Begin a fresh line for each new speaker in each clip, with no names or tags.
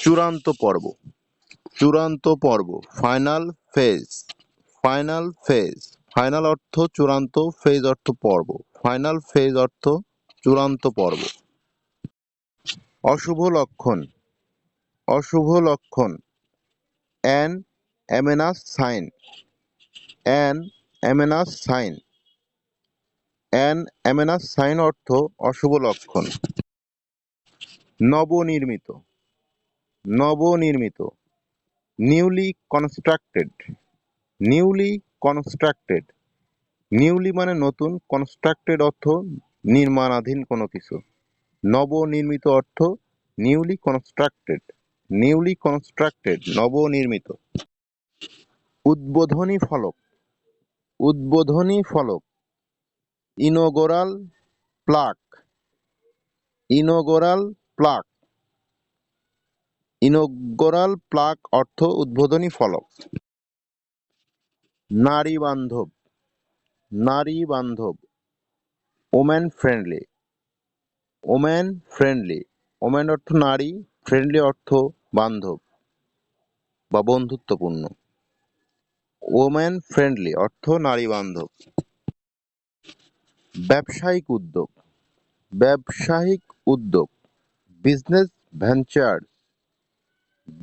চূড়ান্ত পর্ব, চূড়ান্ত পর্ব, final phase, final phase, final অর্থ চূড়ান্ত, ফেজ অর্থ পর্ব, ফাইনাল ফেজ অর্থ চূড়ান্ত পর্ব। অশুভ লক্ষণ, অশুভ লক্ষণ, an ominous sign, an ominous sign, an ominous sign অর্থ অশুভ লক্ষণ। নবনির্মিত, নবনির্মিত, newly constructed, newly constructed, newly মানে নতুন, কনস্ট্রাক্টেড অর্থ নির্মাণাধীন কোনো কিছু, নবনির্মিত অর্থ নিউলি কনস্ট্রাক্টেড, নিউলি কনস্ট্রাক্টেড, নবনির্মিত। উদ্বোধনী ফলক, উদ্বোধনী ফলক, ইনোগোরাল প্লাক, ইনোগোরাল প্লাক, ইনোগোরাল প্লাক অর্থ উদ্বোধনী ফলক। নারী বান্ধব, নারী বান্ধব, woman friendly, woman friendly, woman অর্থ নারী, ফ্রেন্ডলি অর্থ বান্ধব বা বন্ধুত্বপূর্ণ, ওম্যান ফ্রেন্ডলি অর্থ নারী বান্ধব। ব্যবসায়িক উদ্যোগ, ব্যবসায়িক উদ্যোগ, business venture,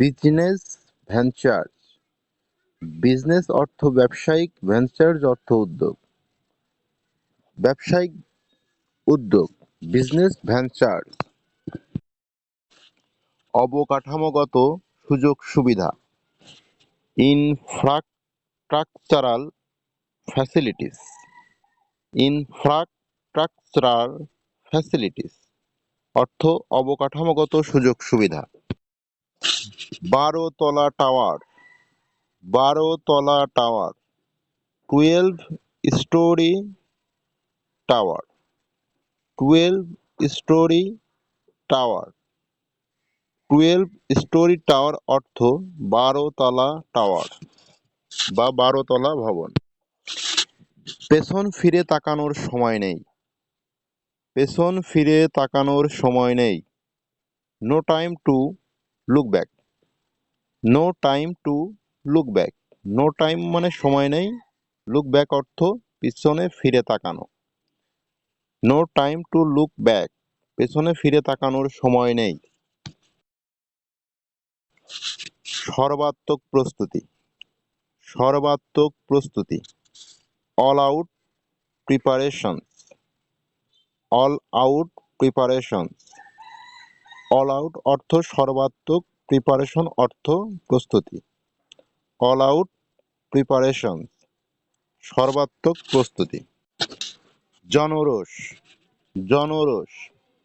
business venture, business অর্থ ব্যবসায়িক, ভেঞ্চার্স অর্থ উদ্যোগ, ব্যবসায়িক উদ্যোগ, বিজনেস ভেঞ্চার। অবকাঠামোগত সুযোগ সুবিধা, ইনফ্রাস্ট্রাকচারাল ফ্যাসিলিটিস, ইনফ্রাস্ট্রাকচারাল ফ্যাসিলিটিস অর্থ অবকাঠামোগত সুযোগ সুবিধা। 12 তলা টাওয়ার, 12 তলা tower, 12 story tower, 12 story tower, 12 story tower অর্থ 12 তলা টাওয়ার বা 12 তলা ভবন। পেছন ফিরে তাকানোর সময় নেই, পেছন ফিরে তাকানোর সময় নেই, no time to look back, no time to look back, no time মানে সময় নেই, লুক ব্যাক অর্থ পিছনে ফিরে তাকানো, no time to look back, পেছনে ফিরে তাকানোর সময় নেই। সর্বাত্মক প্রস্তুতি, সর্বাত্মক প্রস্তুতি, all out preparations, all out preparations, all out অর্থ সর্বাত্মক, প্রিপারেশন অর্থ প্রস্তুতি, অল আউট প্রিপারেশনস, সর্বাত্মক প্রস্তুতি। জনরোষ, জনরোষ,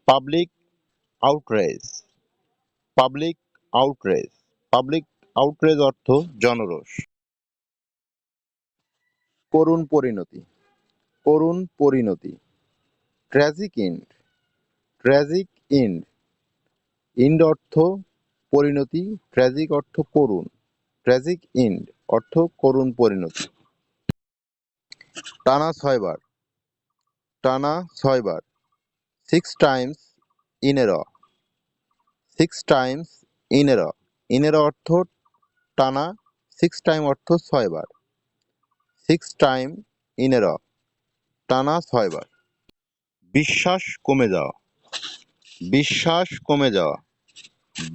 public outrage, public outrage, public outrage অর্থ জনরোষ। করুণ পরিণতি, করুণ পরিণতি, tragic end, tragic end, end অর্থ পরিণতি, ট্র্যাজিক অর্থ করুণ, ট্র্যাজিক এন্ড অর্থ করুণ পরিণতি। টানা 6 বার, টানা 6 বার, 6 টাইমস ইন এ র, 6 টাইমস ইন এ র, ইন এ র অর্থ টানা, 6 টাইম অর্থ 6 বার, 6 টাইম ইন এ র, টানা 6 বার। বিশ্বাস কমে যাওয়া, বিশ্বাস কমে যাওয়া,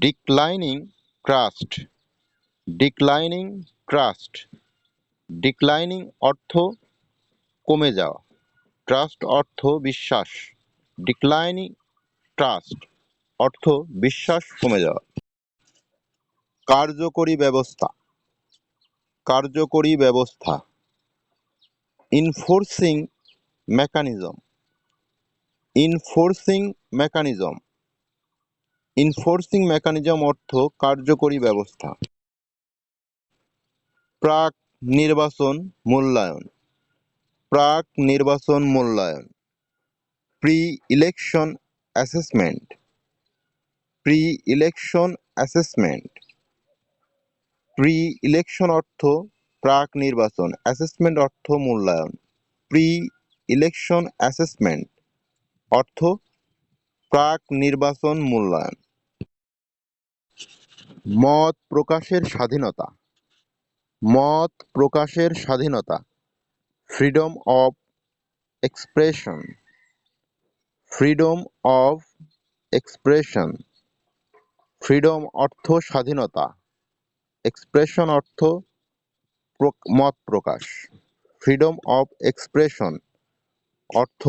declining trust, declining trust, declining অর্থ কমে যাওয়া, ট্রাস্ট অর্থ বিশ্বাস, ডিক্লাইনিং ট্রাস্ট অর্থ বিশ্বাস কমে যাওয়া। কার্যকরী ব্যবস্থা, কার্যকরী ব্যবস্থা, enforcing mechanism, enforcing mechanism, enforcing mechanism অর্থ কার্যকরী ব্যবস্থা। প্রাক নির্বাচন মূল্যায়ন, প্রাক নির্বাচন মূল্যায়ন, pre election assessment, pre election assessment, pre election অর্থ প্রাক নির্বাচন, অ্যাসেসমেন্ট অর্থ মূল্যায়ন, প্রি ইলেকশন অ্যাসেসমেন্ট অর্থ প্রাক নির্বাচন মূল্যায়ন। মত প্রকাশের স্বাধীনতা, মত প্রকাশের স্বাধীনতা, freedom of expression, freedom of expression. Freedom অর্থ স্বাধীনতা, এক্সপ্রেশন অর্থ মত প্রকাশ। ফ্রিডম অফ এক্সপ্রেশন অর্থ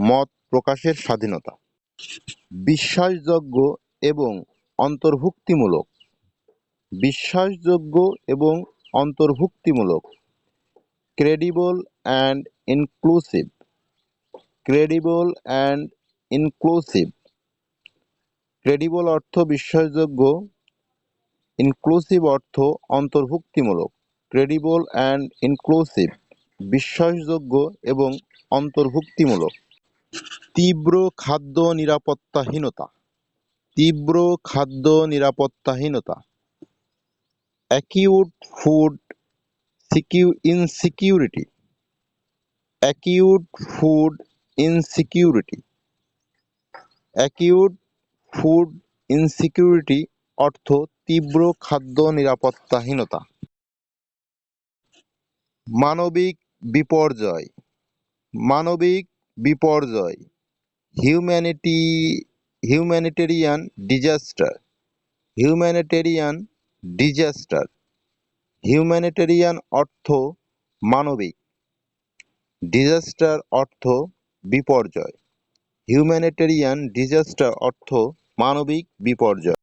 মত প্রকাশের স্বাধীনতা। বিশ্বাসযোগ্য এবং অন্তর্ভুক্তিমূলক, বিশ্বাসযোগ্য এবং অন্তর্ভুক্তিমূলক, credible and inclusive, credible and inclusive. Credible অর্থ বিশ্বাসযোগ্য, ইনক্লুসিভ অর্থ অন্তর্ভুক্তিমূলক। ক্রেডিবল অ্যান্ড ইনক্লুসিভ, বিশ্বাসযোগ্য এবং অন্তর্ভুক্তিমূলক। তীব্র খাদ্য নিরাপত্তাহীনতা, তীব্র খাদ্য নিরাপত্তাহীনতা, acute food insecurity, acute food insecurity. Acute food insecurity অর্থ তীব্র খাদ্য নিরাপত্তাহীনতা। মানবিক বিপর্যয়, মানবিক বিপর্যয়, humanitarian disaster, humanitarian disaster. Humanitarian অর্থ মানবিক, ডিজাস্টার অর্থ বিপর্যয়। হিউম্যানিটেরিয়ান ডিজাস্টার অর্থ মানবিক বিপর্যয়।